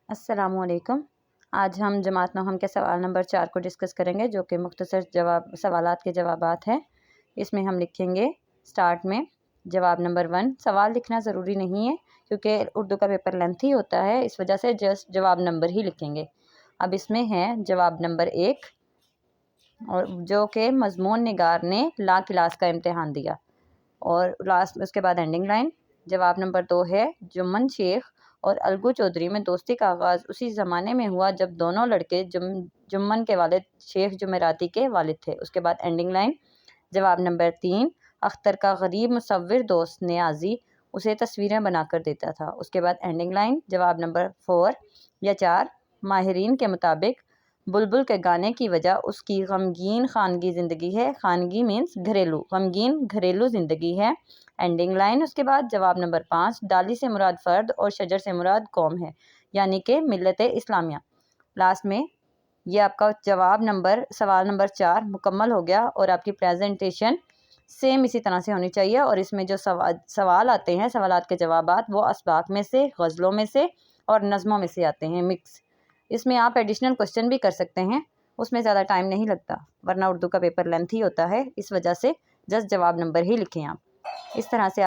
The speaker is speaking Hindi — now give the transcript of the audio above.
अस्सलामुअलैकुम। आज हम जमात नौहम के सवाल नंबर 4 को डिस्कस करेंगे, जो कि मुख्तसर सवालात के जवाबात हैं। इसमें हम लिखेंगे स्टार्ट में जवाब नंबर 1। सवाल लिखना ज़रूरी नहीं है क्योंकि उर्दू का पेपर लेंथी होता है, इस वजह से जस्ट जवाब नंबर ही लिखेंगे। अब इसमें है जवाब नंबर 1, और जो कि मज़मून निगार ने ला क्लास का इम्तिहान दिया, और लास्ट उसके बाद एंडिंग लाइन। जवाब नंबर 2 है जुम्मन शेख और अलगू चौधरी में दोस्ती का आगाज़ उसी ज़माने में हुआ जब दोनों लड़के जुम्मन के वालिद शेख जुमेराती के वालिद थे। उसके बाद एंडिंग लाइन। जवाब नंबर 3, अख्तर का गरीब मुसव्विर दोस्त नियाजी उसे तस्वीरें बनाकर देता था। उसके बाद एंडिंग लाइन। जवाब नंबर 4 या 4, माहिरीन के मुताबिक बुलबुल के गाने की वजह उसकी गमगीन खानगी ज़िंदगी है। खानगी मीन्स घरेलू, गमगीन घरेलू ज़िंदगी है। Ending line. उसके बाद जवाब नंबर 5, डाली से मुराद फ़र्द और शजर से मुराद कौम है, यानी कि मिल्लत इस्लामिया। लास्ट में ये आपका सवाल नंबर 4 मुकम्मल हो गया, और आपकी प्रेजेंटेशन सेम इसी तरह से होनी चाहिए। और इसमें जो सवाल आते हैं, सवालात के जवाबात, वो असबाक में से, गज़लों में से और नज़मों में से आते हैं मिक्स। इसमें आप एडिशनल क्वेश्चन भी कर सकते हैं, उसमें ज़्यादा टाइम नहीं लगता, वरना उर्दू का पेपर लेंथी होता है, इस वजह से जस्ट जवाब नंबर ही लिखें आप। इस तरह से